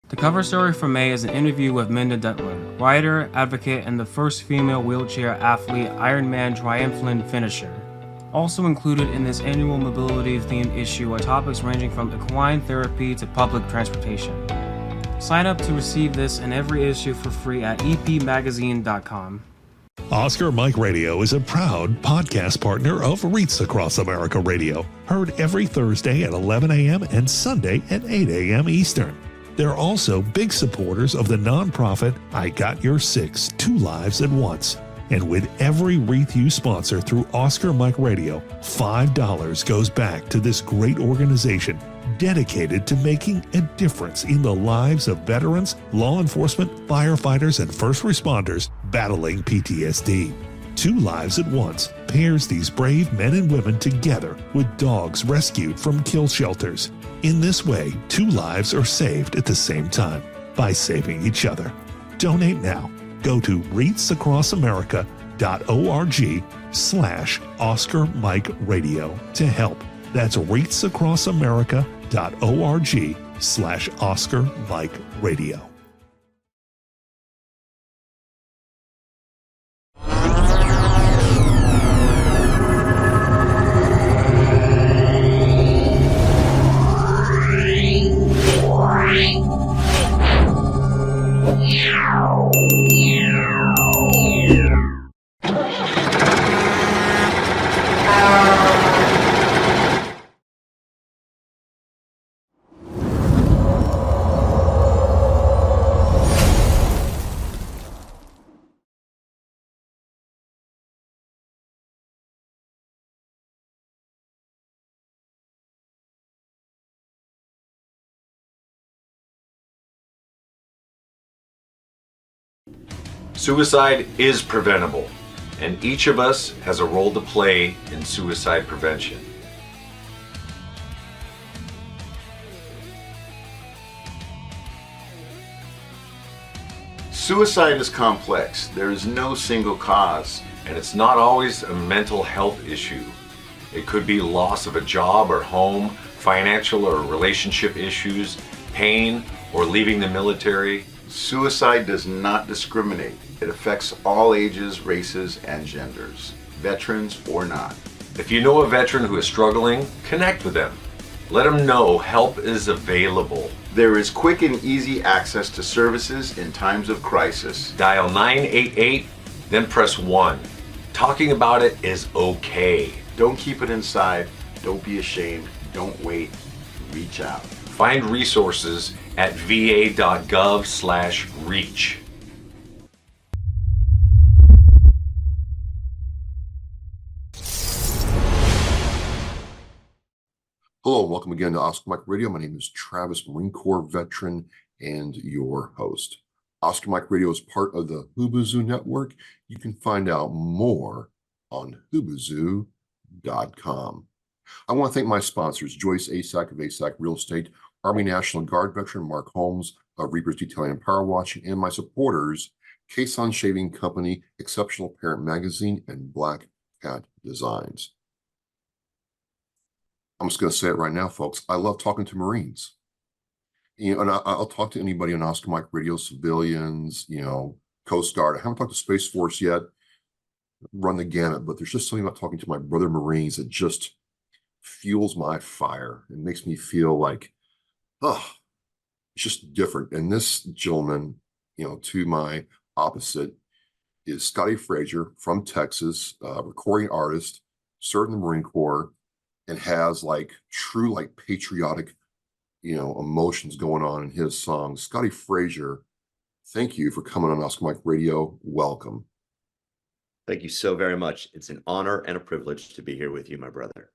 The cover story for May is an interview with Minda Duttler, writer, advocate, and the first female wheelchair athlete Ironman triathlon finisher. Also included in this annual mobility-themed issue are topics ranging from equine therapy to public transportation. Sign up to receive this and every issue for free at epmagazine.com. Oscar Mike Radio is a proud podcast partner of Reach Across America Radio, heard every Thursday at 11 a.m. and Sunday at 8 a.m. Eastern. They're also big supporters of the nonprofit I Got Your Six, Two Lives at Once. And with every wreath you sponsor through Oscar Mike Radio, $5 goes back to this great organization dedicated to making a difference in the lives of veterans, law enforcement, firefighters, and first responders battling PTSD. Two Lives at Once pairs these brave men and women together with dogs rescued from kill shelters. In this way, two lives are saved at the same time by saving each other. Donate now. Go to reachacrossamerica.org/Oscar Mike Radio to help. That's reachacrossamerica.org/Oscar Mike Radio. Suicide is preventable, and each of us has a role to play in suicide prevention. Suicide is complex. There is no single cause. And it's not always a mental health issue. It could be loss of a job or home, financial or relationship issues, pain, or leaving the military. Suicide does not discriminate. It affects all ages, races, and genders, veterans or not. If you know a veteran who is struggling, connect with them. Let them know help is available. There is quick and easy access to services in times of crisis. Dial 988, then press 1. Talking about it is okay. Don't keep it inside. Don't be ashamed. Don't wait. Reach out. Find resources at va.gov/reach. Hello, and welcome again to Oscar Mike Radio. My name is Travis, Marine Corps veteran, and your host. Oscar Mike Radio is part of the Hubuzoo Network. You can find out more on hubuzoo.com. I want to thank my sponsors, Joyce Asack of Asack Real Estate, Army National Guard veteran Mark Holmes of Reapers Detailing and Power Washing, and my supporters, Kason Shaving Company, Exceptional Parent Magazine, and Black Cat Designs. I'm just going to say it right now, folks. I love talking to Marines. You know, and I'll talk to anybody on Oscar Mike Radio, civilians, you know, Coast Guard. I haven't talked to Space Force yet, run the gamut, but there's just something about talking to my brother Marines that just fuels my fire. It makes me feel like, oh, it's just different. And this gentleman, you know, to my opposite is Scotti Fraser from Texas, recording artist, served in the Marine Corps, and has like true like patriotic, you know, emotions going on in his songs. Scotti Fraser, thank you for coming on Oscar Mike Radio. Welcome. Thank you so very much. It's an honor and a privilege to be here with you, my brother.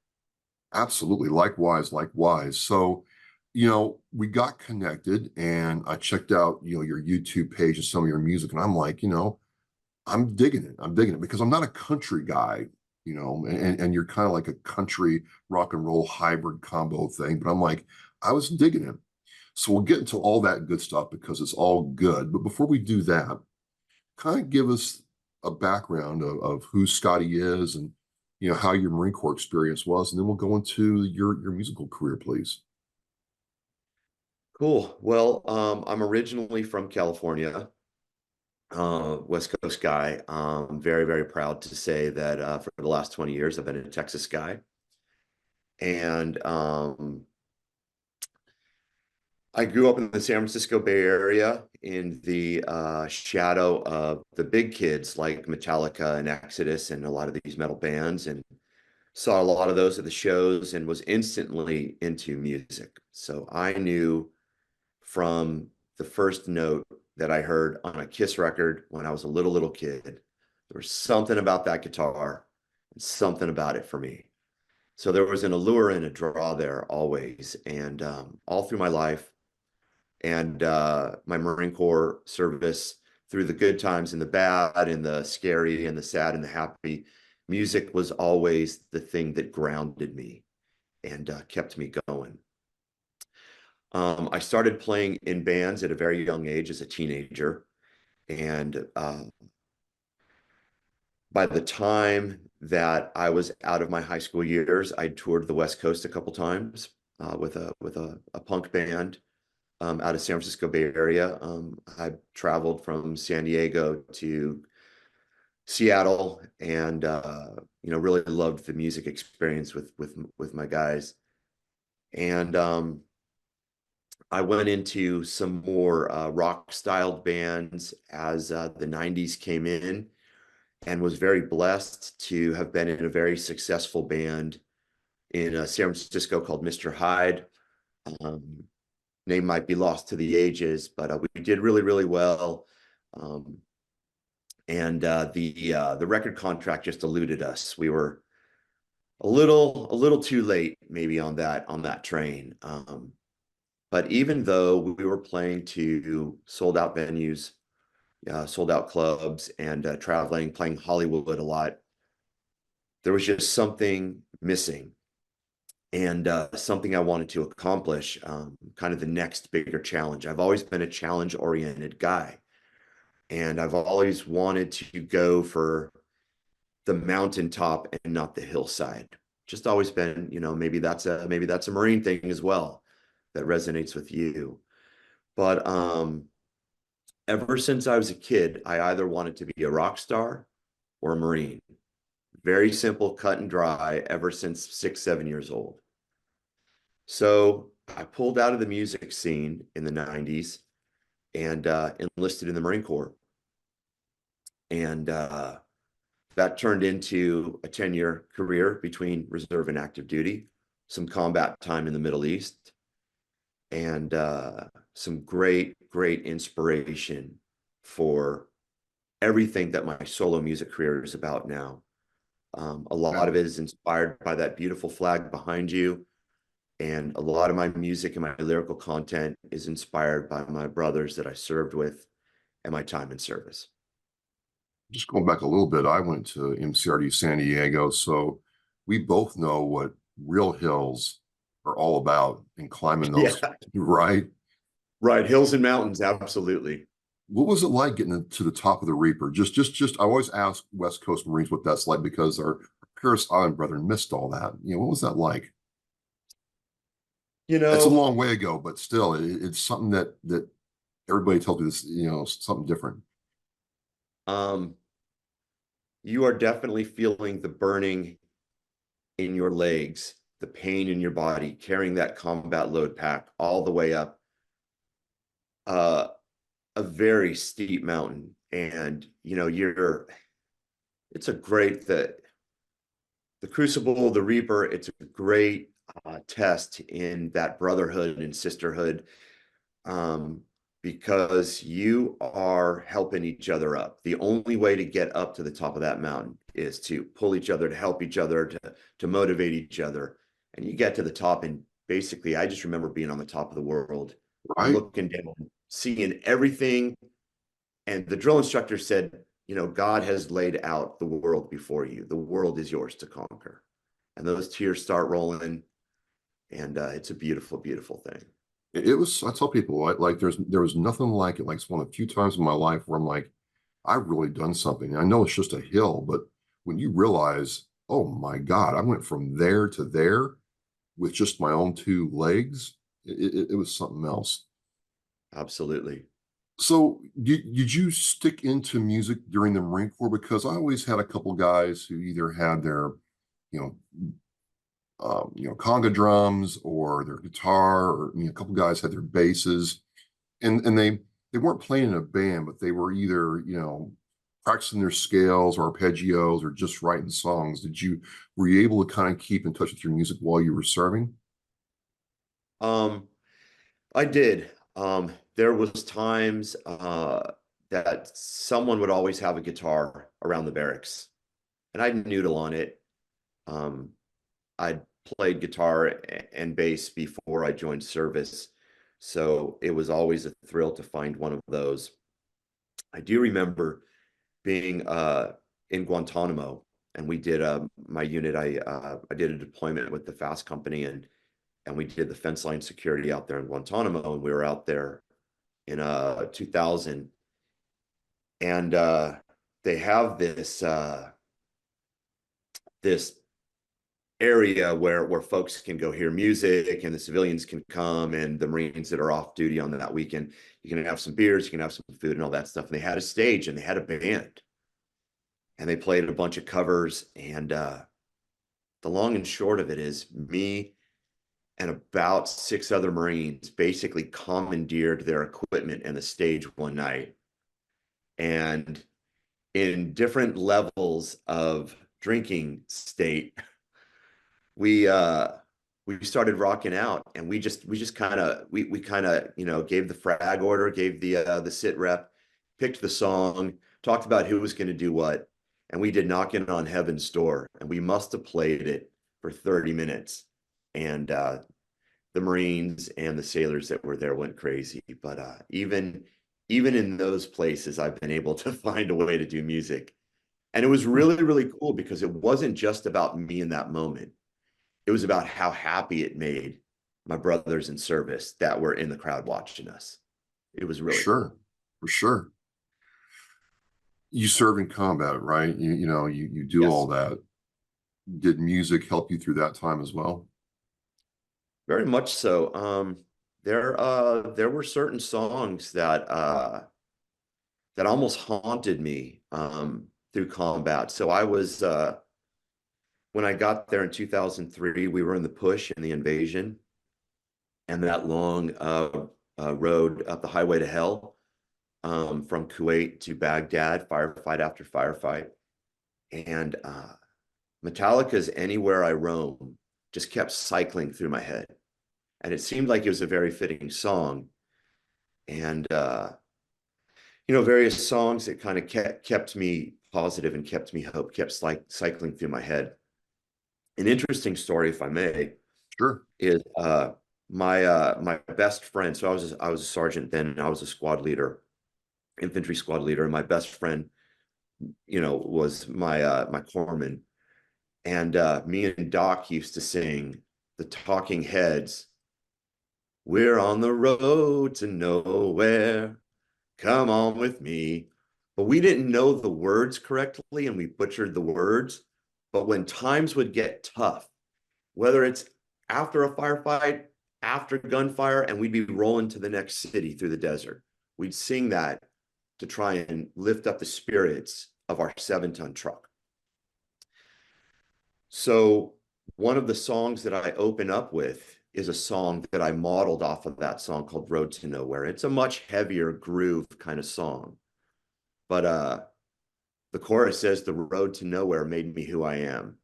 Absolutely. Likewise, likewise. So, you know, we got connected and I checked out, you know, your YouTube page and some of your music, and I'm like, you know, I'm digging it. I'm digging it because I'm not a country guy, you know, and you're kind of like a country rock and roll hybrid combo thing. But I'm like, I was digging it. So we'll get into all that good stuff because it's all good. But before we do that, kind of give us a background of who Scotti is and, you know, how your Marine Corps experience was. And then we'll go into your musical career, please. Cool. Well, I'm originally from California, West Coast guy. Very, very proud to say that for the last 20 years, I've been a Texas guy. And I grew up in the San Francisco Bay Area in the shadow of the big kids like Metallica and Exodus and a lot of these metal bands, and saw a lot of those at the shows and was instantly into music. So I knew from the first note that I heard on a Kiss record when I was a little kid, there was something about that guitar and something about it for me. So there was an allure and a draw there always. And all through my life and my Marine Corps service, through the good times and the bad and the scary and the sad and the happy, music was always the thing that grounded me and kept me going. I started playing in bands at a very young age as a teenager. And by the time that I was out of my high school years, I toured the West Coast a couple times with a punk band out of San Francisco Bay Area. I traveled from San Diego to Seattle, and really loved the music experience with my guys. And I went into some more rock styled bands as the 90s came in, and was very blessed to have been in a very successful band in San Francisco called Mr. Hyde. Name might be lost to the ages, but we did really, really well. And the record contract just eluded us. We were a little too late maybe on that train. But even though we were playing to sold out venues, sold out clubs, and traveling, playing Hollywood a lot, there was just something missing, and something I wanted to accomplish, kind of the next bigger challenge. I've always been a challenge-oriented guy, and I've always wanted to go for the mountaintop and not the hillside. Just always been, maybe that's a Marine thing as well that resonates with you. But ever since I was a kid, I either wanted to be a rock star or a Marine. Very simple, cut and dry, ever since 6, 7 years old. So I pulled out of the music scene in the 90s and enlisted in the Marine Corps. And that turned into a 10-year career between reserve and active duty, some combat time in the Middle East, and some great inspiration for everything that my solo music career is about now. A lot of it is inspired by that beautiful flag behind you. And a lot of my music and my lyrical content is inspired by my brothers that I served with and my time in service. Just going back a little bit, I went to MCRD San Diego, so we both know what real hills are all about and climbing those, right? Right, hills and mountains, absolutely. What was it like getting to the top of the Reaper? Just, I always ask West Coast Marines what that's like, because our Paris Island brethren missed all that. What was that like? It's a long way ago, but still, it's something that everybody tells me this, something different. You are definitely feeling the burning in your legs, the pain in your body, carrying that combat load pack all the way up a very steep mountain. And it's a great, the Crucible, the Reaper, it's a great test in that brotherhood and sisterhood, because you are helping each other up. The only way to get up to the top of that mountain is to pull each other, to help each other, to motivate each other. And you get to the top, and basically, I just remember being on the top of the world, right, looking down, seeing everything. And the drill instructor said, God has laid out the world before you. The world is yours to conquer. And those tears start rolling. And it's a beautiful, beautiful thing. It was, I tell people, like there was nothing like it. Like, it's one of the few times in my life where I'm like, I've really done something. I know it's just a hill, but when you realize, oh my God, I went from there to there with just my own 2 legs, It was something else. Absolutely. So did you stick into music during the Marine Corps? Because I always had a couple guys who either had their, you know, conga drums or their guitar, or a couple guys had their basses, and they weren't playing in a band, but they were either practicing their scales or arpeggios or just writing songs. Were you able to kind of keep in touch with your music while you were serving? I did. There was times that someone would always have a guitar around the barracks, and I'd noodle on it. I'd played guitar and bass before I joined service, so it was always a thrill to find one of those. I do remember being in Guantanamo, and we did my unit. I did a deployment with the Fast Company, and we did the fence line security out there in Guantanamo, and we were out there in 2000, and they have this area where folks can go hear music, and the civilians can come, and the Marines that are off duty on that weekend, you can have some beers, you can have some food and all that stuff. And they had a stage and they had a band, and they played a bunch of covers. And the long and short of it is, me and about 6 other Marines basically commandeered their equipment and the stage one night. And in different levels of drinking state, we started rocking out, and we kind of gave the frag order, gave the sit rep, picked the song, talked about who was going to do what, and we did Knockin' on Heaven's Door, and we must have played it for 30 minutes. And the Marines and the sailors that were there went crazy. But even in those places, I've been able to find a way to do music. And it was really, really cool, because it wasn't just about me in that moment. It was about how happy it made my brothers in service that were in the crowd watching us. It was really Sure, for sure. You serve in combat, right? You do Yes. all that. Did music help you through that time as well? Very much so. There were certain songs that almost haunted me through combat. So I was when I got there in 2003, we were in the push and the invasion, and that long road up the highway to hell, from Kuwait to Baghdad, firefight after firefight. And Metallica's Anywhere I Roam just kept cycling through my head. And it seemed like it was a very fitting song. And, various songs that kind of kept me positive and kept me hope, kept cycling through my head. An interesting story, if I may, Sure. is my best friend. So I was a sergeant then, and I was a squad leader, infantry squad leader. And my best friend, was my corpsman. And me and Doc used to sing the Talking Heads, "We're on the road to nowhere, come on with me." But we didn't know the words correctly, and we butchered the words. But when times would get tough, whether it's after a firefight, after gunfire, and we'd be rolling to the next city through the desert, we'd sing that to try and lift up the spirits of our 7-ton truck. So one of the songs that I open up with is a song that I modeled off of that song called Road to Nowhere. It's a much heavier groove kind of song. But the chorus says, "The road to nowhere made me who I am."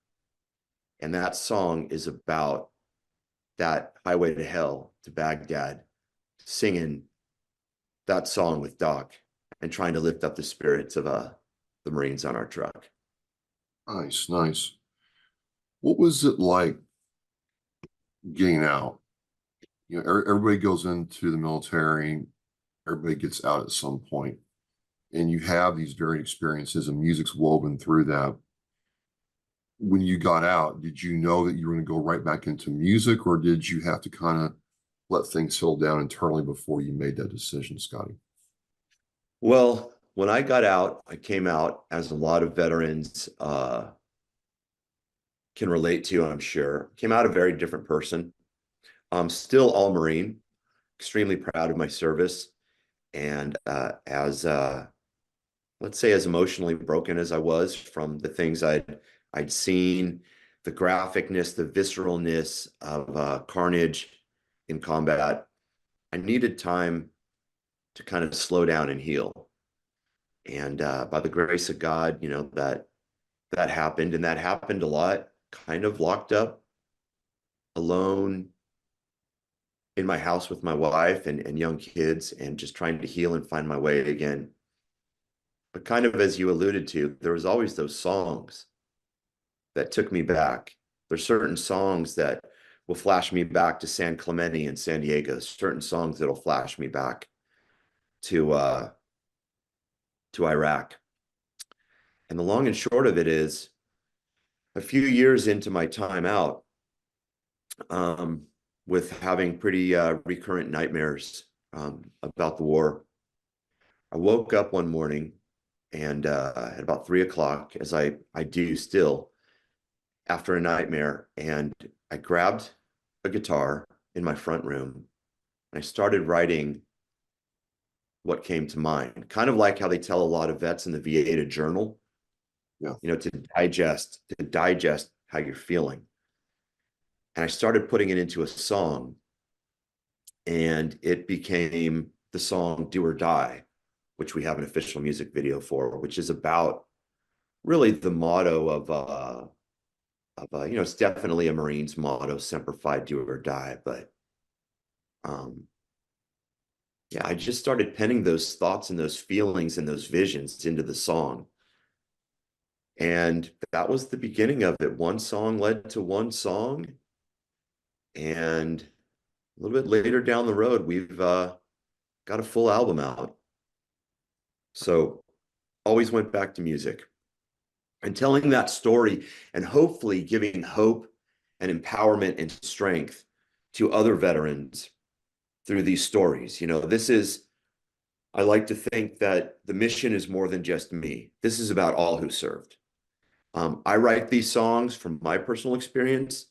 And that song is about that highway to hell, to Baghdad, singing that song with Doc and trying to lift up the spirits of the Marines on our truck. Nice, nice. What was it like getting out? Everybody goes into the military, everybody gets out at some point, and you have these varied experiences, and music's woven through that. When you got out, did you know that you were going to go right back into music, or did you have to kind of let things settle down internally before you made that decision, Scotti? Well, when I got out, I came out, as a lot of veterans can relate to, I'm sure, came out a very different person. I'm still all Marine, extremely proud of my service. And let's say as emotionally broken as I was from the things I'd seen, the graphicness, the visceralness of carnage in combat, I needed time to kind of slow down and heal. And by the grace of God, that happened, and that happened a lot, kind of locked up, alone in my house with my wife and young kids, and just trying to heal and find my way again. But kind of as you alluded to, there was always those songs that took me back. There's certain songs that will flash me back to San Clemente in San Diego, certain songs that'll flash me back to Iraq. And the long and short of it is, a few years into my time out, with having pretty recurrent nightmares about the war, I woke up one morning and at about 3 o'clock, as I do still after a nightmare, and I grabbed a guitar in my front room and I started writing what came to mind, kind of like how they tell a lot of vets in the VA to journal, to digest how you're feeling. And I started putting it into a song, and it became the song Do or Die, which we have an official music video for, which is about really the motto of it's definitely a Marine's motto, Semper Fi, do or die. But I just started penning those thoughts and those feelings and those visions into the song. And that was the beginning of it. One song led to one song. And a little bit later down the road, we've got a full album out. So always went back to music and telling that story, and hopefully giving hope and empowerment and strength to other veterans through these stories. I like to think that the mission is more than just me. This is about all who served. I write these songs from my personal experience,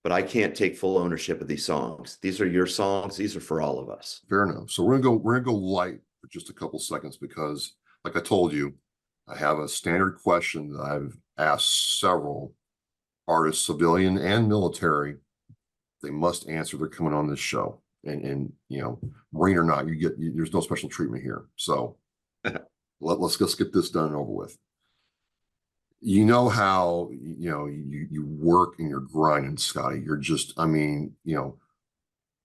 but I can't take full ownership of these songs. These are your songs. These are for all of us. Fair enough. So we're gonna go light for just a couple seconds, because like I told you, I have a standard question that I've asked several artists, civilian and military. They must answer. They're coming on this show, and Marine or not, there's no special treatment here. So let's get this done and over with. You know how you work and you're grinding, Scotty. You're just,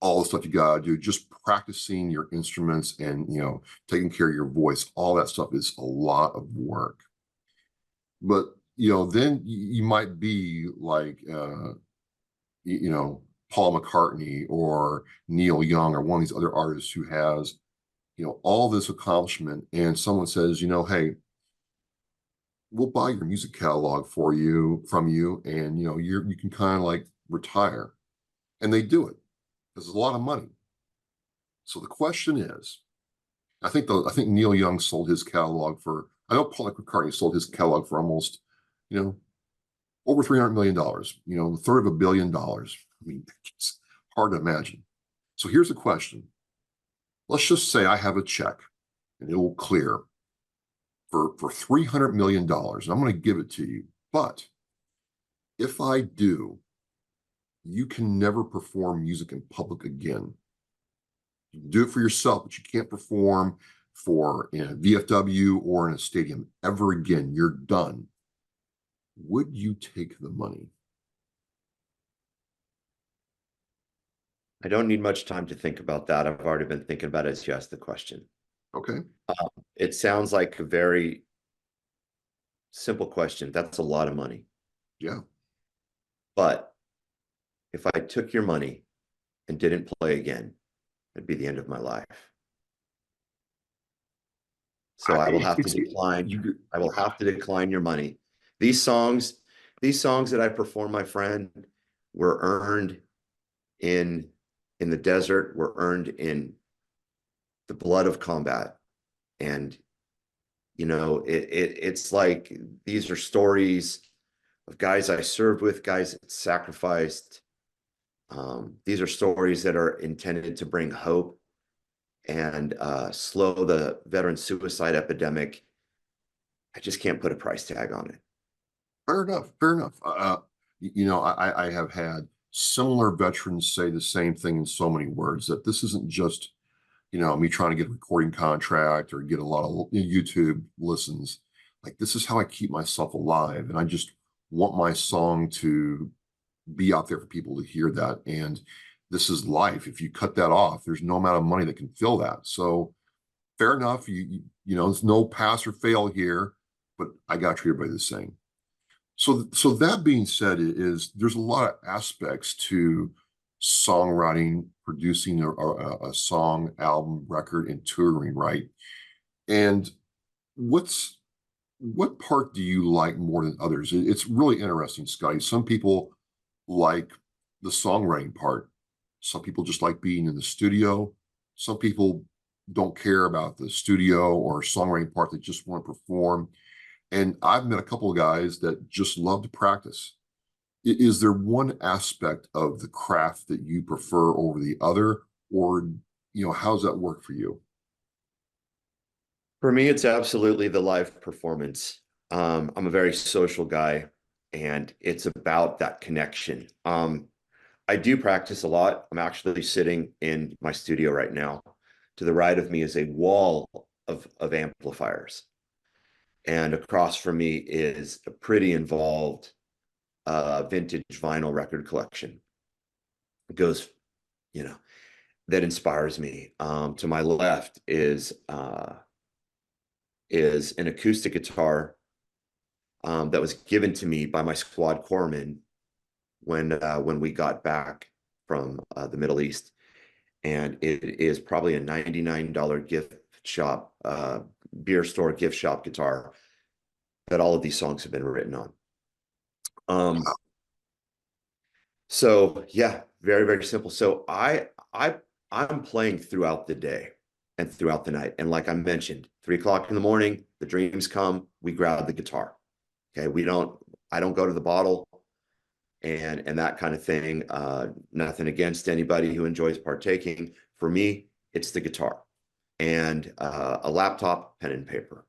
all the stuff you gotta do, just practicing your instruments and taking care of your voice. All that stuff is a lot of work. But then you might be like Paul McCartney or Neil Young or one of these other artists who has all this accomplishment, and someone says, hey, we'll buy your music catalog from you, and you can kind of like retire. And they do it because it's a lot of money. So the question is, I think Neil Young sold his catalog for, I know Paul McCartney sold his catalog for almost over $300 million, a third of $1 billion. I mean, it's hard to imagine. So here's the question. Let's just say I have a check and it will clear for $300 million, and I'm going to give it to you. But if I do, you can never perform music in public again. You can do it for yourself, but you can't perform in a VFW or in a stadium ever again. You're done. Would you take the money? I don't need much time to think about that. I've already been thinking about it as you asked the question. Okay. It sounds like a very simple question. That's a lot of money. Yeah. But if I took your money and didn't play again, it'd be the end of my life. So I will have to decline. I will have to decline your money. These songs that I perform, my friend, were earned in the desert, were earned in the blood of combat. And it's like, these are stories of guys I served with, guys that sacrificed. These are stories that are intended to bring hope and slow the veteran suicide epidemic. I just can't put a price tag on it. Fair enough. Fair enough. You know, I have had similar veterans say the same thing in so many words, that this isn't just, you know, me trying to get a recording contract or get a lot of YouTube listens. Like, this is how I keep myself alive. And I just want my song to be out there for people to hear that. And this is life. If you cut that off, there's no amount of money that can fill that. So fair enough. You know, there's no pass or fail here, but I got to treat everybody the same. So that being said, there's a lot of aspects to songwriting, producing a song, album, record, and touring, right? And what part do you like more than others? It's really interesting, Scotty. Some people like the songwriting part. Some people just like being in the studio. Some people don't care about the studio or songwriting part. They just want to perform. And I've met a couple of guys that just love to practice. Is there one aspect of the craft that you prefer over the other, or, you know, how's that work for you? For me, it's absolutely the live performance. I'm a very social guy, and it's about that connection. I do practice a lot. I'm actually sitting in my studio right now. To the right of me is a wall of amplifiers. And across from me is a pretty involved vintage vinyl record collection. It goes, you know, that inspires me. To my left is an acoustic guitar that was given to me by my squad corpsman when we got back from the Middle East. And it is probably a $99 gift shop, beer store gift shop guitar that all of these songs have been written on. So yeah, very, very simple. So I'm playing throughout the day and throughout the night. And like I mentioned, 3 o'clock in the morning, the dreams come, we grab the guitar. Okay. I don't go to the bottle and that kind of thing. Nothing against anybody who enjoys partaking. For me, it's the guitar and a laptop, pen and paper.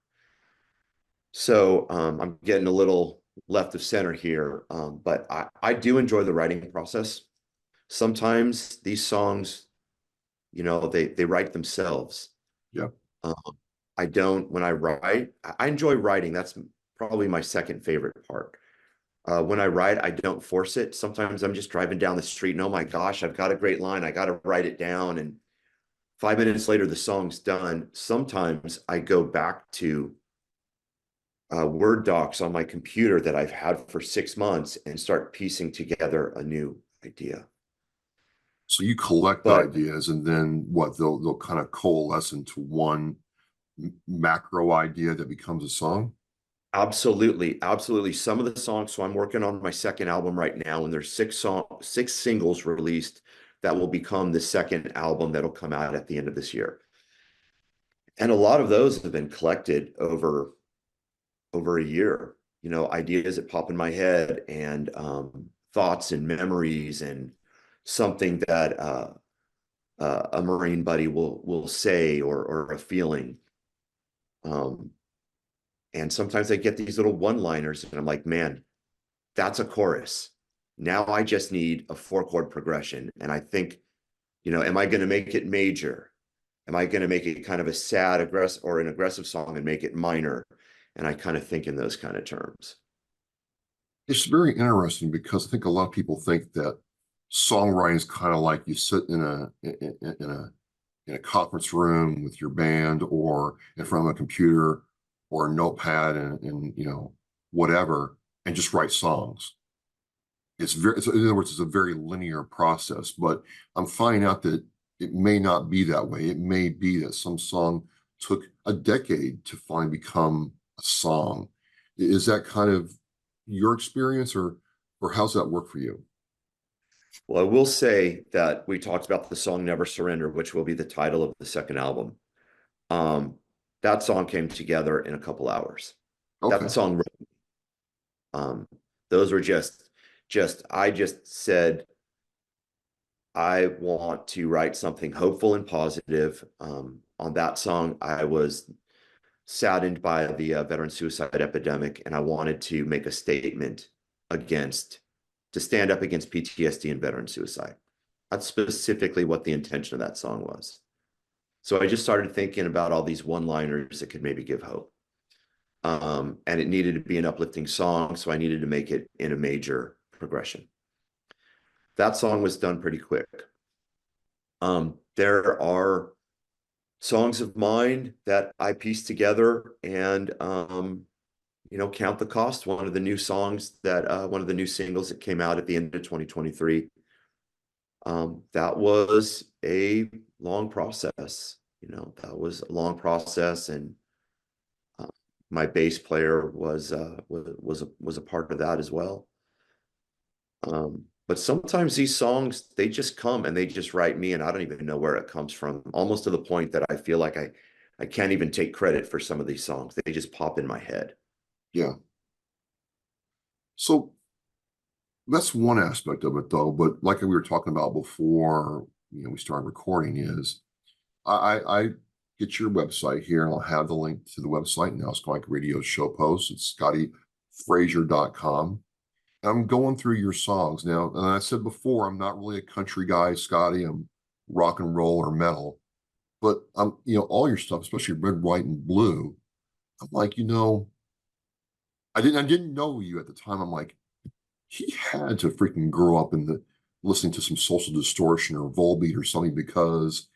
So I'm getting a little left of center here, but I do enjoy the writing process. Sometimes these songs, you know, they write themselves. Yeah. I don't, when I write, I enjoy writing. That's probably my second favorite part. When I write, I don't force it. Sometimes I'm just driving down the street and, oh my gosh, I've got a great line. I got to write it down. And 5 minutes later, the song's done. Sometimes I go back to Word docs on my computer that I've had for 6 months and start piecing together a new idea. So you collect ideas, and then what? They'll kind of coalesce into one macro idea that becomes a song. Absolutely, absolutely. Some of the songs. So I'm working on my second album right now, and there's 6 singles released that will become the second album that'll come out at the end of this year. And a lot of those have been collected over a year, you know, ideas that pop in my head and thoughts and memories and something that a Marine buddy will say or a feeling. And sometimes I get these little one-liners and I'm like, man, that's a chorus. Now I just need a 4-chord progression. And I think, you know, am I going to make it major? Am I going to make it kind of a sad, aggressive or an aggressive song and make it minor? And I kind of think in those kind of terms. It's very interesting because I think a lot of people think that songwriting is kind of like you sit in a conference room with your band or in front of a computer or a notepad and you know, whatever, and just write songs. In other words, it's a very linear process, but I'm finding out that it may not be that way. It may be that some song took a decade to finally become a song. Is that kind of your experience, or how's that work for you? Well, I will say that we talked about the song Never Surrender, which will be the title of the second album. That song came together in a couple hours. Okay. That song, those were I just said, I want to write something hopeful and positive. On that song, I was saddened by the veteran suicide epidemic, and I wanted to make a statement to stand up against PTSD and veteran suicide. That's specifically what the intention of that song was. So I just started thinking about all these one-liners that could maybe give hope. And it needed to be an uplifting song, so I needed to make it in a major progression. That song was done pretty quick. There are songs of mine that I pieced together and, Count the Cost, one of the new songs that, one of the new singles that came out at the end of 2023. That was a long process, that was a long process, and my bass player was a part of that as well. But sometimes these songs, they just come and they just write me, and I don't even know where it comes from, almost to the point that I feel like I can't even take credit for some of these songs. They just pop in my head. Yeah. So that's one aspect of it, though. But like we were talking about before, we started recording, is I get your website here, and I'll have the link to the website now. It's like radio show post. It's ScottiFraser.com. I'm going through your songs now, and I said before, I'm not really a country guy, Scotty. I'm rock and roll or metal, but I'm, all your stuff, especially Red, White, and Blue. I'm like, I didn't know you at the time. I'm like, he had to freaking grow up listening to some Social Distortion or Volbeat or something, because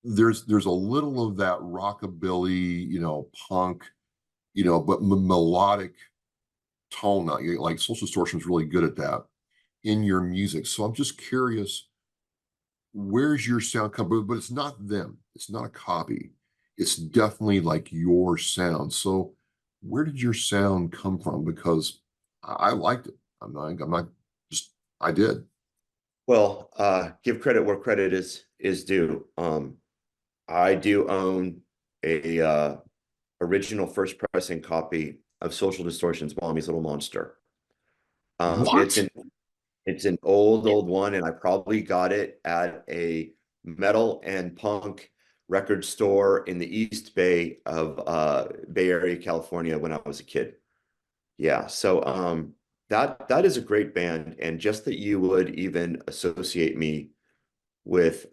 there's a little of that rockabilly, punk, but melodic tone. Like Social Distortion is really good at that in your music. So I'm just curious, where's your sound come from? But it's not them. It's not a copy. It's definitely like your sound. So where did your sound come from? Because I liked it. I'm not just, I did. Well, give credit where credit is due. I do own a original first pressing copy of Social Distortion's Mommy's Little Monster. What? It's an old one, and I probably got it at a metal and punk record store in the East Bay of Bay Area, California, when I was a kid. Yeah, so that is a great band, and just that you would even associate me with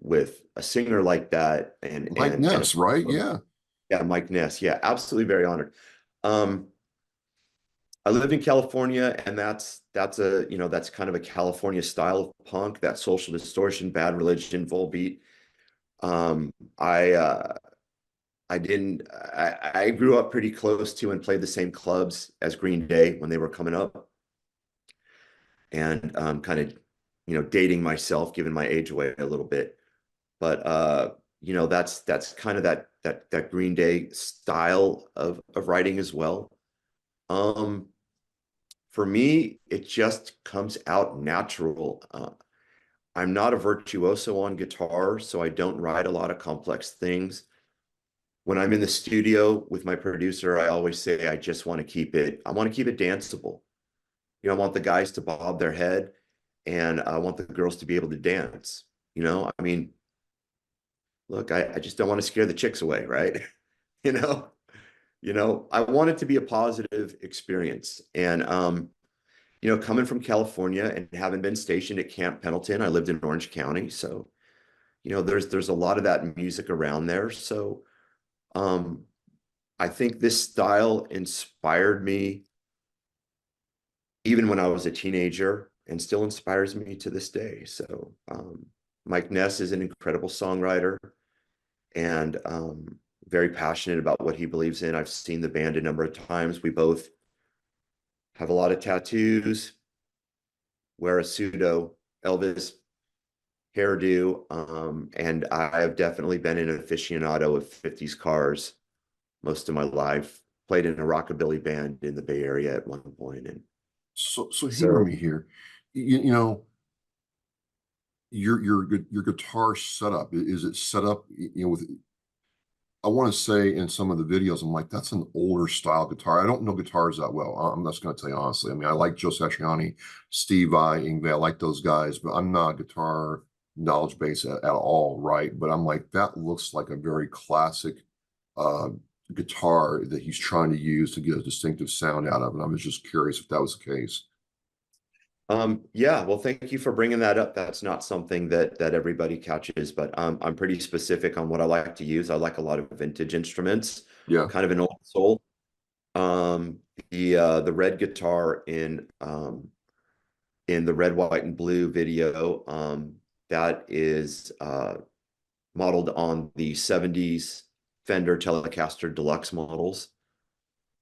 with a singer like that, and Like Ness, right? Yeah. Yeah, Mike Ness. Yeah, absolutely, very honored. I lived in California, and that's that's kind of a California style of punk, that Social Distortion, Bad Religion, Volbeat. I grew up pretty close to and played the same clubs as Green Day when they were coming up, and kind of dating myself, giving my age away a little bit, but that's kind of that Green Day style of writing as well. For me, it just comes out natural. I'm not a virtuoso on guitar, so I don't write a lot of complex things. When I'm in the studio with my producer, I always say I want to keep it danceable. I want the guys to bob their head, and I want the girls to be able to dance. I mean, look, I just don't want to scare the chicks away, right? I want it to be a positive experience. And coming from California and having been stationed at Camp Pendleton, I lived in Orange County, so there's a lot of that music around there. So I think this style inspired me even when I was a teenager, and still inspires me to this day. So Mike Ness is an incredible songwriter, and very passionate about what he believes in. I've seen the band a number of times. We both have a lot of tattoos, wear a pseudo Elvis hairdo, and I've definitely been an aficionado of 50s cars most of my life. Played in a rockabilly band in the Bay Area at one point, and So hear me here. Your guitar setup, is it set up with I want to say in some of the videos, I'm like, that's an older style guitar. I don't know guitars that well. I'm just going to tell you honestly. I mean, I like Joe Satriani, Steve Vai, Yngwie. I like those guys, but I'm not guitar knowledge base at all, right? But I'm like, that looks like a very classic uh, guitar that he's trying to use to get a distinctive sound out of it. I was just curious if that was the case. Yeah, well, thank you for bringing that up. That's not something that everybody catches, but I'm pretty specific on what I like to use. I like a lot of vintage instruments, Yeah, kind of an old soul. Um, the red guitar in the red, white, and blue video, that is modeled on the 70s Fender Telecaster Deluxe models.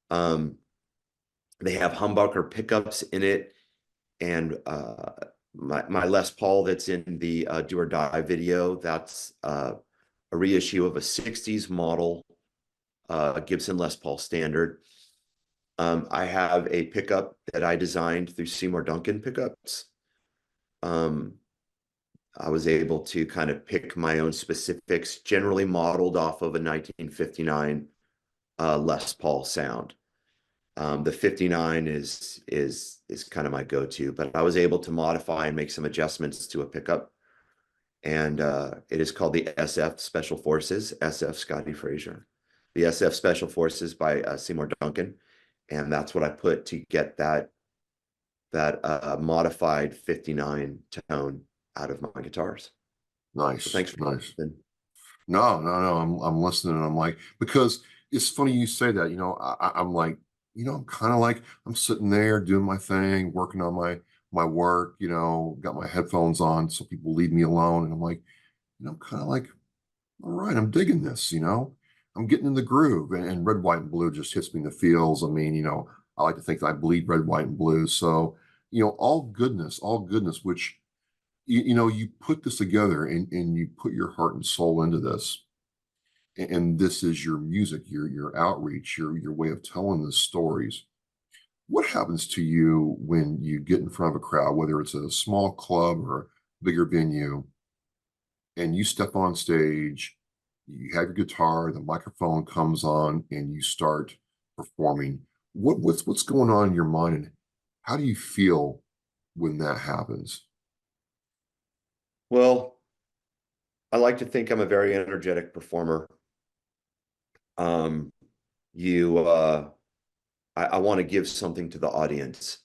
They have humbucker pickups in it, and my Les Paul that's in the Do or Die video, that's a reissue of a 60s model Gibson Les Paul Standard. I have a pickup that I designed through Seymour Duncan pickups. I was able to kind of pick my own specifics, generally modeled off of a 1959 Les Paul sound. The 59 is kind of my go-to, but I was able to modify and make some adjustments to a pickup, and it is called the SF Special Forces, SF Scotti Fraser, the SF Special Forces by Seymour Duncan, and that's what I put to get that modified 59 tone out of my guitars. nice, So thanks for nice. listening. No. I'm listening, and I'm like, because it's funny you say that. I'm like, I'm kind of like I'm sitting there doing my thing, working on my work. Got my headphones on, so people leave me alone, and I'm like, kind of like, all right, I'm digging this. I'm getting in the groove, and red, white, and blue just hits me in the feels. I mean, I like to think that I bleed red, white, and blue. So, all goodness, which you put this together and you put your heart and soul into this, and this is your music, your outreach, your way of telling the stories. What happens to you when you get in front of a crowd, whether it's a small club or a bigger venue, and you step on stage, you have your guitar, the microphone comes on, and you start performing? What's going on in your mind, and how do you feel when that happens? Well, I like to think I'm a very energetic performer. Um, you I want to give something to the audience.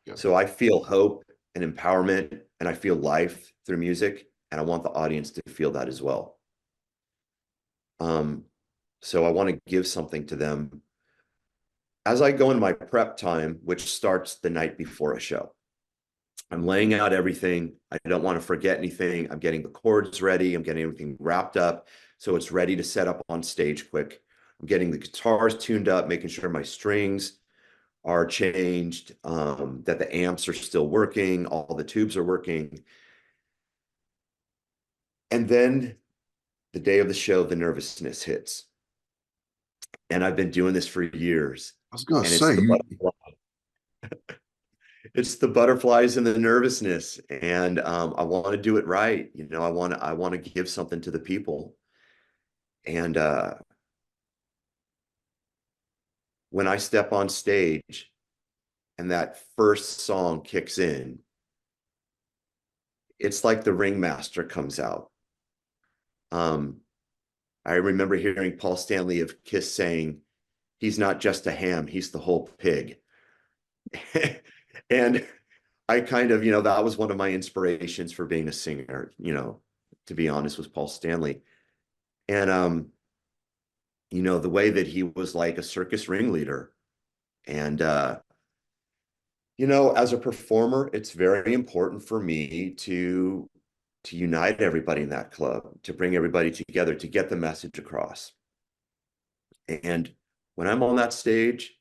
Yeah, So I feel hope and empowerment, and I feel life through music, and I want the audience to feel that as well. So I want to give something to them as I go in my prep time, which starts the night before a show. I'm laying out everything. I don't want to forget anything. I'm getting the chords ready. I'm getting everything wrapped up so it's ready to set up on stage quick. I'm getting the guitars tuned up, making sure my strings are changed, that the amps are still working, all the tubes are working. And then the day of the show, the nervousness hits. And I've been doing this for years. I was gonna And it's say the you. it's the butterflies and the nervousness. And I want to do it right. I want to give something to the people. And when I step on stage and that first song kicks in, it's like the ringmaster comes out. I remember hearing Paul Stanley of Kiss saying, "He's not just a ham, he's the whole pig." And I kind of, that was one of my inspirations for being a singer, to be honest, was Paul Stanley. And the way that he was like a circus ringleader. And as a performer, it's very important for me to unite everybody in that club, to bring everybody together, to get the message across. And when I'm on that stage,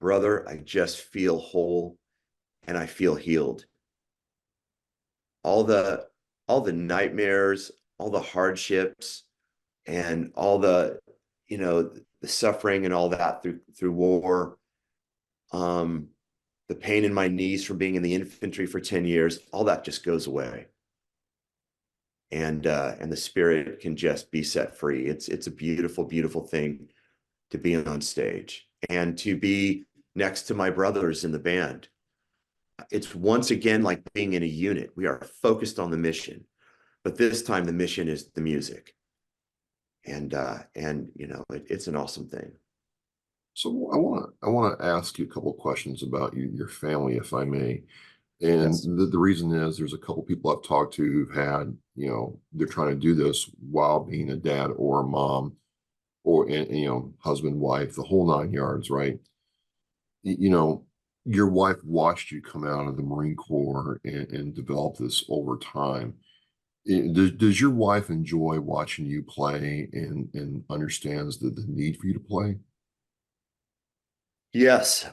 brother, I just feel whole and I feel healed. All the nightmares, all the hardships, and all the suffering and all that through war, the pain in my knees from being in the infantry for 10 years, all that just goes away. and the spirit can just be set free. It's a beautiful, beautiful thing to be on stage and to be next to my brothers in the band. It's once again like being in a unit. We are focused on the mission, but this time the mission is the music. And you know, it's an awesome thing. So I want to ask you a couple of questions about your family, if I may. And Yes. the reason is there's a couple people I've talked to who've had, they're trying to do this while being a dad or a mom or, husband, wife, the whole nine yards, right? You know, your wife watched you come out of the Marine Corps and develop this over time. Does your wife enjoy watching you play and understands the need for you to play? Yes,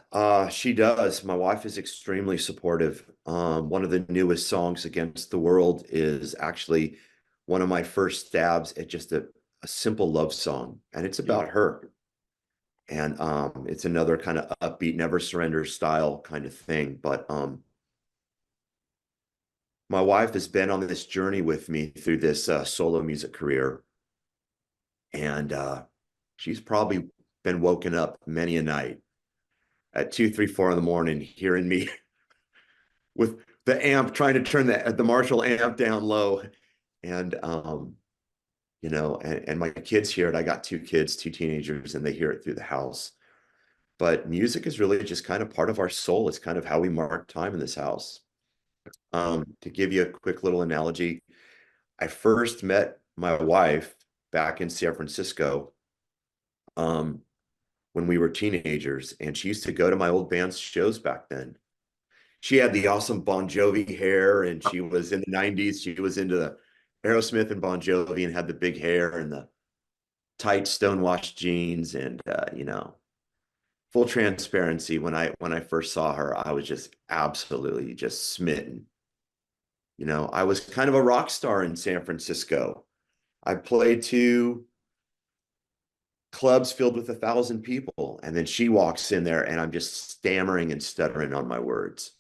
she does. My wife is extremely supportive. One of the newest songs, Against the World, is actually one of my first stabs at just a simple love song, and it's about her. And it's another kind of upbeat, never surrender style kind of thing. But my wife has been on this journey with me through this solo music career, and she's probably been woken up many a night at 2, 3, 4 in the morning, hearing me with the amp, trying to turn the Marshall amp down low. And you know, and my kids hear it. I got 2 kids, 2 teenagers, and they hear it through the house. But music is really just kind of part of our soul. It's kind of how we mark time in this house. To give you a quick little analogy, I first met my wife back in San Francisco um, when we were teenagers, and she used to go to my old band's shows back then. She had the awesome Bon Jovi hair, and she was in the 90s. She was into the Aerosmith and Bon Jovi and had the big hair and the tight stonewashed jeans. And you know, full transparency, when I first saw her, I was just absolutely just smitten. You know, I was kind of a rock star in San Francisco. I played 2 clubs filled with 1,000 people, and then she walks in there and I'm just stammering and stuttering on my words.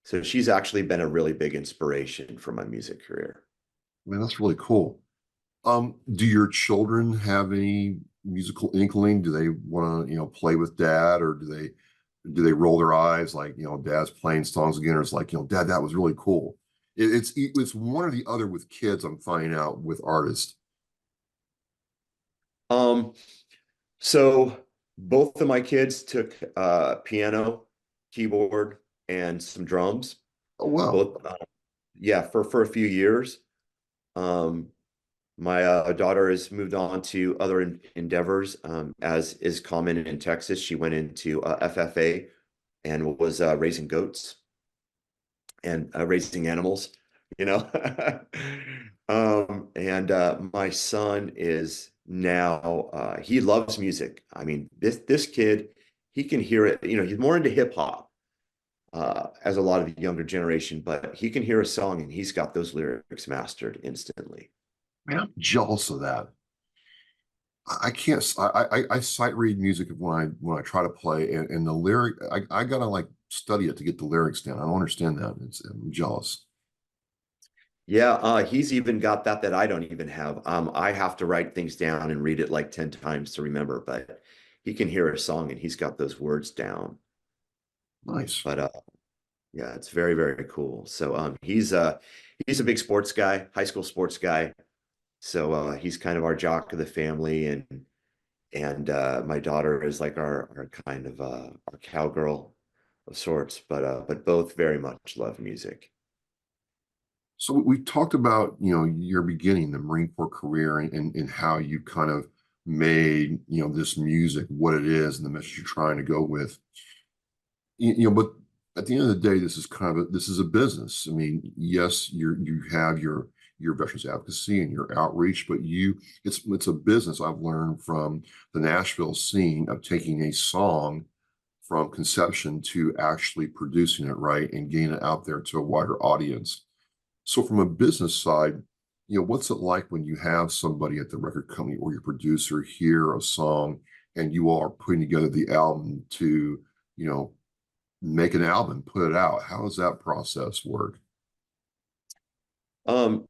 So she's actually been a really big inspiration for my music career. Man, that's really cool. Do your children have any musical inkling? Do they want to, play with dad, or do they roll their eyes like, dad's playing songs again, or it's like, dad, that was really cool. It's one or the other with kids. I'm finding out with artists. Um, so both of my kids took piano, keyboard, and some drums. Oh, wow. Both, yeah, for a few years. Um, my daughter has moved on to other endeavors, as is common in Texas. She went into FFA and was raising goats and raising animals, you know. And my son is now he loves music. I mean, this kid, he can hear it. You know, he's more into hip hop as a lot of the younger generation, but he can hear a song and he's got those lyrics mastered instantly. Man, I'm jealous of that. I can't. I sight read music when I try to play, and the lyric. I gotta like study it to get the lyrics down. I don't understand that. I'm jealous. Yeah, he's even got that I don't even have. I have to write things down and read it like 10 times to remember, but he can hear a song and he's got those words down. Nice. But yeah, it's very, very cool. So he's a big sports guy, high school sports guy. So he's kind of our jock of the family, and my daughter is like our kind of our cowgirl of sorts, but both very much love music. So we talked about, your beginning, the Marine Corps career, and how you kind of made, this music what it is and the message you're trying to go with. But at the end of the day, this is a business. I mean, yes, you have your veterans advocacy and your outreach, but it's a business. I've learned from the Nashville scene of taking a song from conception to actually producing it right and getting it out there to a wider audience. So from a business side, what's it like when you have somebody at the record company or your producer hear a song and you all are putting together the album to, make an album, put it out? How does that process work? Um,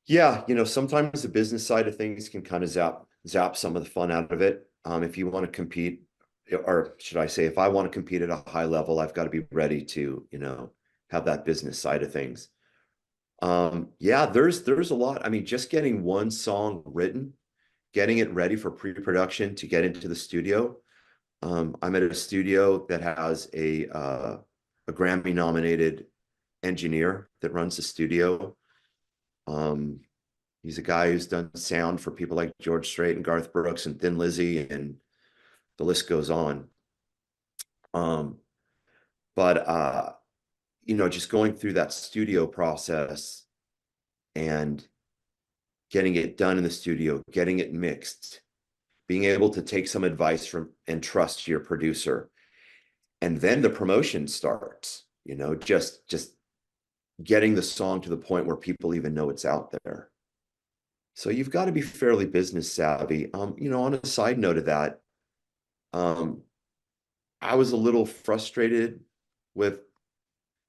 Yeah, sometimes the business side of things can kind of zap some of the fun out of it. If you want to compete, or should I say, if I want to compete at a high level, I've got to be ready to, have that business side of things. Yeah, there's a lot. I mean, just getting one song written, getting it ready for pre-production to get into the studio. I'm at a studio that has a Grammy nominated engineer that runs the studio. Um, he's a guy who's done sound for people like George Strait and Garth Brooks and Thin Lizzy, and the list goes on. Um, but just going through that studio process and getting it done in the studio, getting it mixed, being able to take some advice from and trust your producer. And then the promotion starts, just getting the song to the point where people even know it's out there. So you've got to be fairly business savvy. On a side note of that, I was a little frustrated with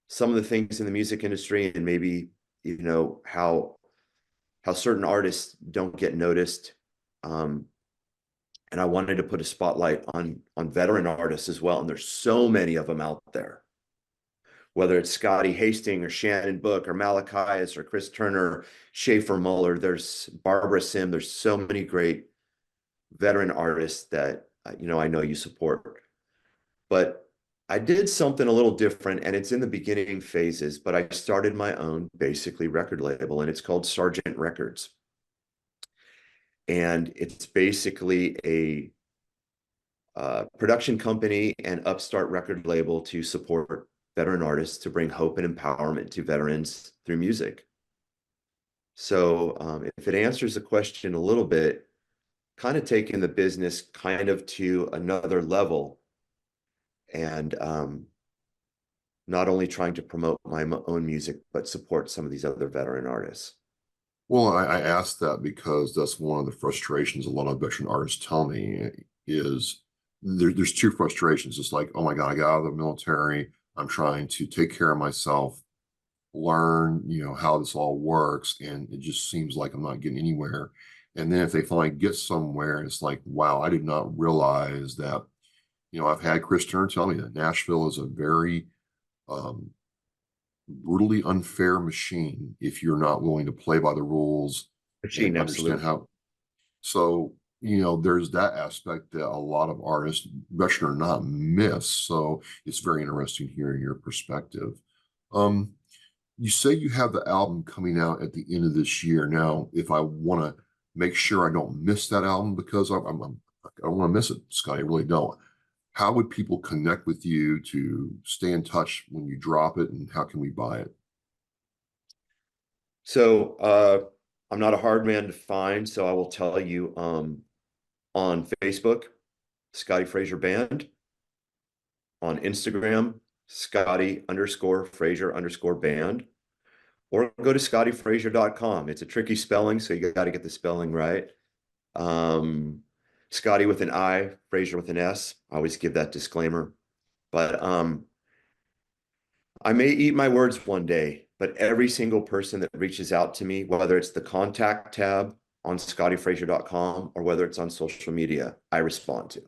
some of the things in the music industry, and maybe, how certain artists don't get noticed. And I wanted to put a spotlight on veteran artists as well. And there's so many of them out there, whether it's Scotty Hastings or Shannon Book or Malachias or Chris Turner, Schaefer Muller, there's Barbara Sim. There's so many great veteran artists that, I know you support. But I did something a little different, and it's in the beginning phases, but I started my own basically record label, and it's called Sargent Records. And it's basically a production company and upstart record label to support veteran artists, to bring hope and empowerment to veterans through music. So if it answers the question a little bit, kind of taking the business kind of to another level, and not only trying to promote my own music, but support some of these other veteran artists. Well, I asked that because that's one of the frustrations a lot of veteran artists tell me is there's two frustrations. It's like, oh my God, I got out of the military. I'm trying to take care of myself, learn, how this all works. And it just seems like I'm not getting anywhere. And then if they finally get somewhere, it's like, wow, I did not realize that, I've had Chris Turner tell me that Nashville is a very brutally unfair machine if you're not willing to play by the rules and understand how. So, there's that aspect that a lot of artists, veteran or not, miss. So it's very interesting hearing your perspective. You say you have the album coming out at the end of this year. Now, if I want to make sure I don't miss that album, because I don't want to miss it, Scott, I really don't. How would people connect with you to stay in touch when you drop it, and how can we buy it? So I'm not a hard man to find, so I will tell you on Facebook, Scotti Fraser Band. On Instagram, Scotti_Fraser_band. Or go to scottifraser.com. It's a tricky spelling, so you got to get the spelling right. Scotti with an I, Fraser with an S. I always give that disclaimer. But I may eat my words one day, but every single person that reaches out to me, whether it's the contact tab on scottifraser.com or whether it's on social media, I respond to.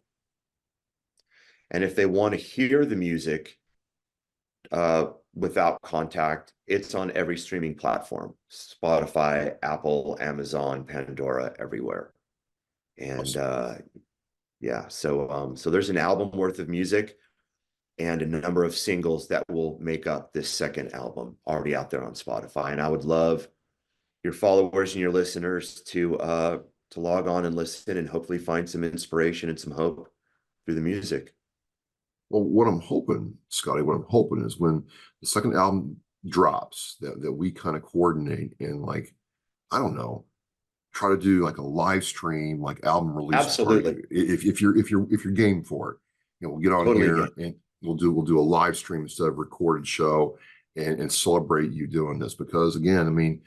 And if they want to hear the music without contact, it's on every streaming platform: Spotify, Apple, Amazon, Pandora, everywhere. And yeah, so there's an album worth of music and a number of singles that will make up this second album already out there on Spotify. And I would love your followers and your listeners to log on and listen, and hopefully find some inspiration and some hope through the music. Well, what I'm hoping, Scotty, is when the second album drops, that we kind of coordinate and, like, I don't know, try to do like a live stream, like album release. Absolutely. Party. If you're game for it, we'll get on here and we'll do a live stream instead of recorded show, and celebrate you doing this, because again, I mean,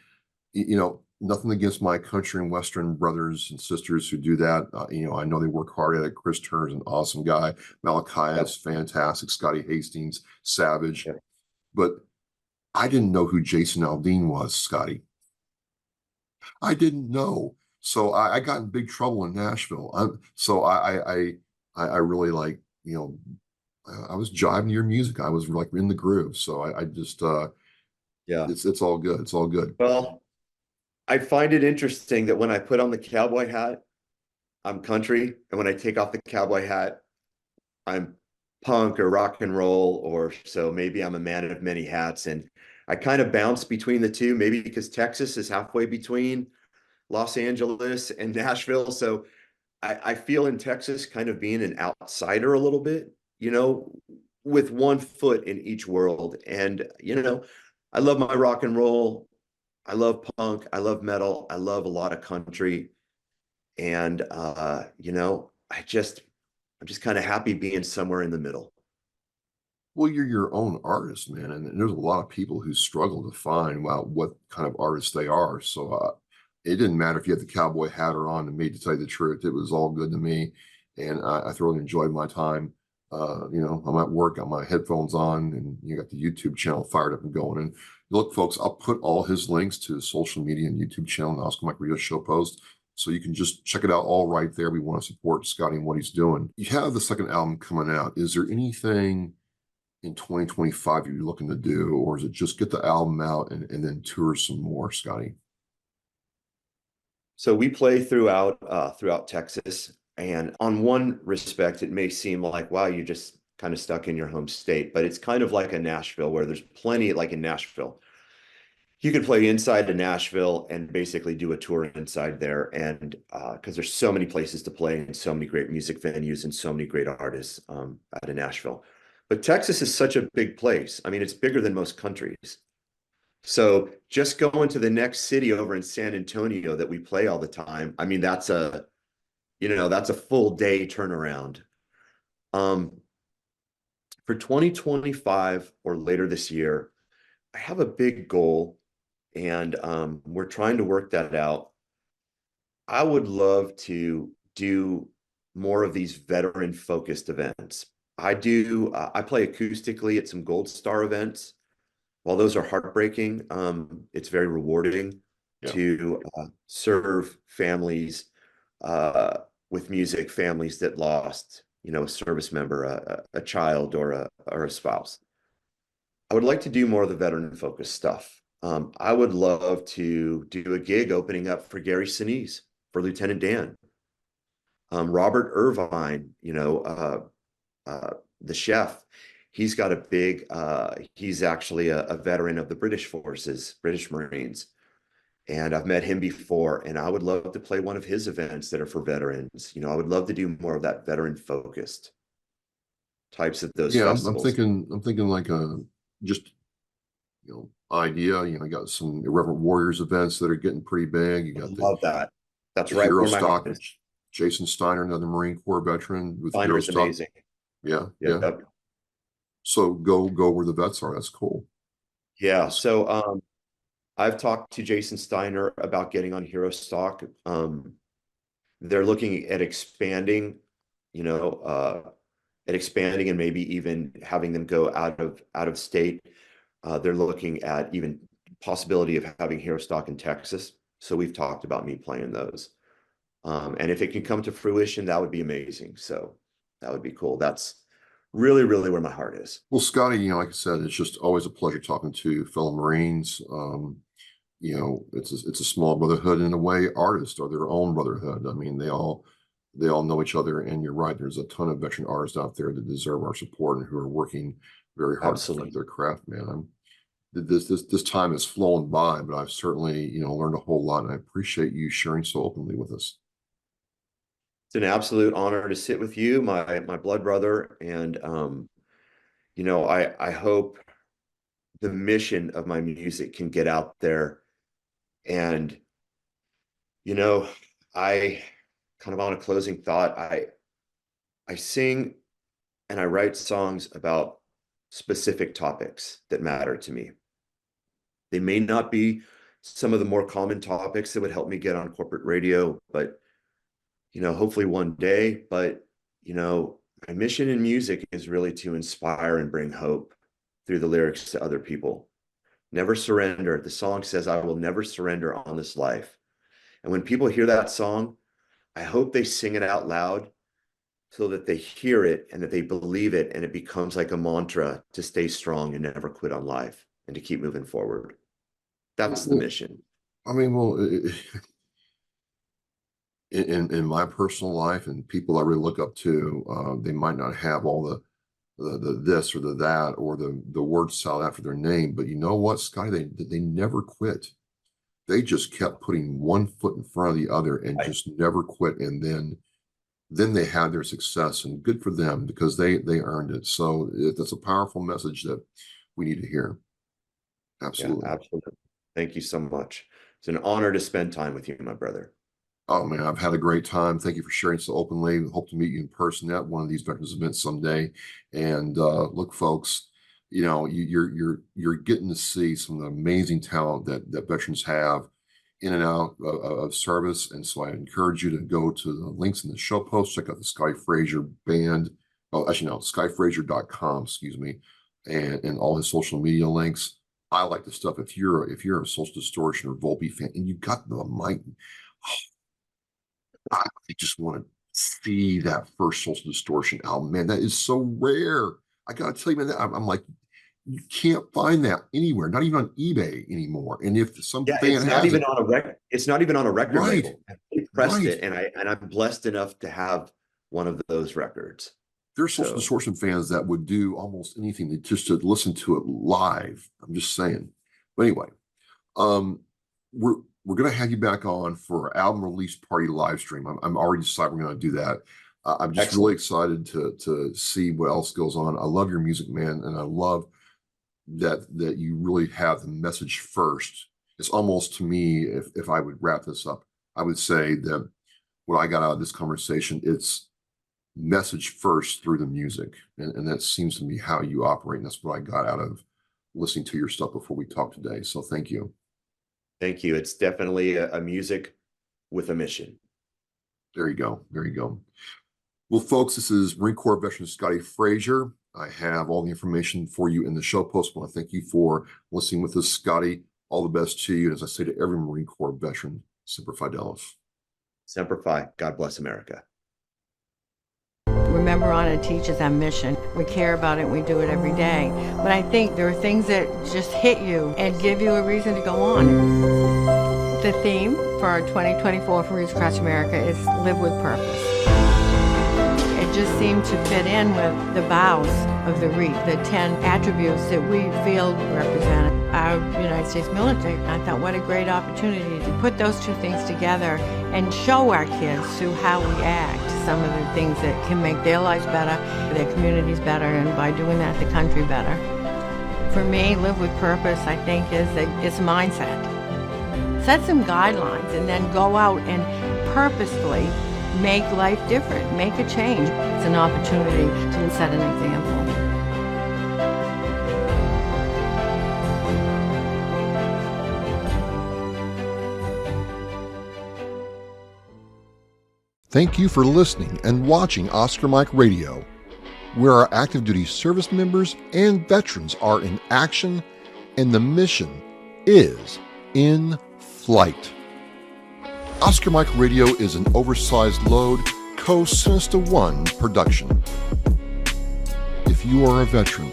nothing against my country and Western brothers and sisters who do that. I know they work hard at it. Chris Turner's an awesome guy. Malachi is fantastic. Scotty Hastings, savage. Yep. But I didn't know who Jason Aldean was, Scotty. I didn't know. So I got in big trouble in Nashville. I really like, I was jiving to your music. I was like in the groove. So I just Yeah. it's all good. It's all good. Well, I find it interesting that when I put on the cowboy hat, I'm country, and when I take off the cowboy hat, I'm punk or rock and roll, or so maybe I'm a man of many hats. And I kind of bounce between the two, maybe because Texas is halfway between Los Angeles and Nashville. So I feel in Texas kind of being an outsider a little bit, with one foot in each world. And, I love my rock and roll. I love punk. I love metal. I love a lot of country. And, I'm just kind of happy being somewhere in the middle. Well, you're your own artist, man, and there's a lot of people who struggle to find what kind of artist they are. So it didn't matter if you had the cowboy hat or on. To me, to tell you the truth, it was all good to me, and I thoroughly enjoyed my time. I'm at work, got my headphones on, and you got the YouTube channel fired up and going. And look, folks, I'll put all his links to his social media and YouTube channel and Oscar Mike Radio Show post. So you can just check it out all right there. We want to support Scotti and what he's doing. You have the second album coming out. Is there anything in 2025 you're looking to do, or is it just get the album out and then tour some more, Scotti? So we play throughout Texas, and on one respect, it may seem like, wow, you're just kind of stuck in your home state, but it's kind of like a Nashville, where there's plenty, like in Nashville, you could play inside of Nashville and basically do a tour inside there. And because there's so many places to play and so many great music venues and so many great artists out of Nashville. But Texas is such a big place. I mean, it's bigger than most countries. So just going to the next city over in San Antonio that we play all the time, I mean, that's a full day turnaround. For 2025 or later this year, I have a big goal, and we're trying to work that out. I would love to do more of these veteran focused events. I play acoustically at some Gold Star events. While those are heartbreaking, it's very rewarding to serve families with music, families that lost, a service member, a child, or a spouse. I would like to do more of the veteran focused stuff. I would love to do a gig opening up for Gary Sinise, for Lieutenant Dan. Robert Irvine, the chef, he's got a big, he's actually a veteran of the British forces, British Marines. And I've met him before, and I would love to play one of his events that are for veterans. I would love to do more of that veteran focused types of those festivals. I'm thinking like just idea. You got some Irreverent Warriors events that are getting pretty big. You got love that. That's the right Hero where my Stock. heart is. Jason Steiner, another Marine Corps veteran with Steiner Hero is Stock. amazing. Yeah. Yep. So go where the vets are. That's cool. Yeah. So I've talked to Jason Steiner about getting on Hero Stock. They're looking at expanding, and maybe even having them go out of state. They're looking at even possibility of having Hero Stock in Texas. So we've talked about me playing those. And if it can come to fruition, that would be amazing. So that would be cool. That's really, really where my heart is. Well, Scotti, like I said, it's just always a pleasure talking to fellow Marines. It's a small brotherhood in a way. Artists are their own brotherhood. I mean, they all know each other. And you're right. There's a ton of veteran artists out there that deserve our support and who are working very hard to perfect their craft, man. This time has flown by, but I've certainly, learned a whole lot, and I appreciate you sharing so openly with us. It's an absolute honor to sit with you, my blood brother, and I hope the mission of my music can get out there. And I kind of, on a closing thought, I sing and I write songs about specific topics that matter to me. They may not be some of the more common topics that would help me get on corporate radio, but hopefully one day. But my mission in music is really to inspire and bring hope through the lyrics to other people. Never surrender. The song says, I will never surrender on this life. And when people hear that song, I hope they sing it out loud so that they hear it and that they believe it, and it becomes like a mantra to stay strong and never quit on life and to keep moving forward. That's the mission. I mean, well, in my personal life and people I really look up to, they might not have all the this or the that or the word salad after their name, but you know what, Scotty, they never quit. They just kept putting one foot in front of the other and just never quit. And then they had their success, and good for them because they earned it. So that's a powerful message that we need to hear. Absolutely. Yeah, absolutely. Thank you so much. It's an honor to spend time with you, my brother. Oh man, I've had a great time. Thank you for sharing so openly. Hope to meet you in person at one of these veterans events someday. And look, folks, you know, you're getting to see some of the amazing talent that veterans have in and out of service. And so I encourage you to go to the links in the show post, check out the Scotti Fraser band. Oh, actually, no, ScottiFraser.com, excuse me, and all his social media links. I like the stuff. If you're a Social Distortion or Volpe fan and you got the mic, I just want to see that first Social Distortion album. Man, that is so rare. I gotta tell you, man, I'm like, you can't find that anywhere, not even on eBay anymore. And if some fan it's not has even it, on a record. It's not even on a record Right. label. They pressed Right. it, and I'm blessed enough to have one of those records. there's Social So- Distortion fans that would do almost anything just to listen to it live. I'm just saying. But anyway, we're going to have you back on for album release party live stream. I'm already decided we're going to do that. I'm just Excellent. really excited to see what else goes on. I love your music, man, and I love that you really have the message first. It's almost, to me, if I would wrap this up, I would say that what I got out of this conversation, it's message first through the music, and that seems to be how you operate, and that's what I got out of listening to your stuff before we talked today. So thank you. Thank you. It's definitely a music with a mission. There you go. There you go. Well, folks, this is Marine Corps veteran Scotti Fraser. I have all the information for you in the show post. I want to thank you for listening with us, Scotty. All the best to you. And as I say to every Marine Corps veteran, Semper Fidelis. Semper Fi. God bless America. Remember on it teaches our mission. We care about it, we do it every day. But I think there are things that just hit you and give you a reason to go on. The theme for our 2024 for Reach Across America is Live with Purpose. It just seemed to fit in with the vows of the REAP, the 10 attributes that we feel represent our United States military. I thought, what a great opportunity to put those two things together and show our kids through how we act some of the things that can make their lives better, their communities better, and by doing that, the country better. For me, Live with Purpose, I think, it's mindset. Set some guidelines and then go out and purposefully make life different, make a change. It's an opportunity to set an example. Thank you for listening and watching Oscar Mike Radio, where our active duty service members and veterans are in action and the mission is in flight. Oscar Mike Radio is an oversized load Co-Sinister One production. If you are a veteran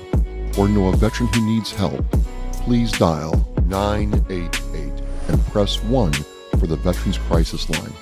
or know a veteran who needs help, please dial 988 and press 1 for the Veterans Crisis Line.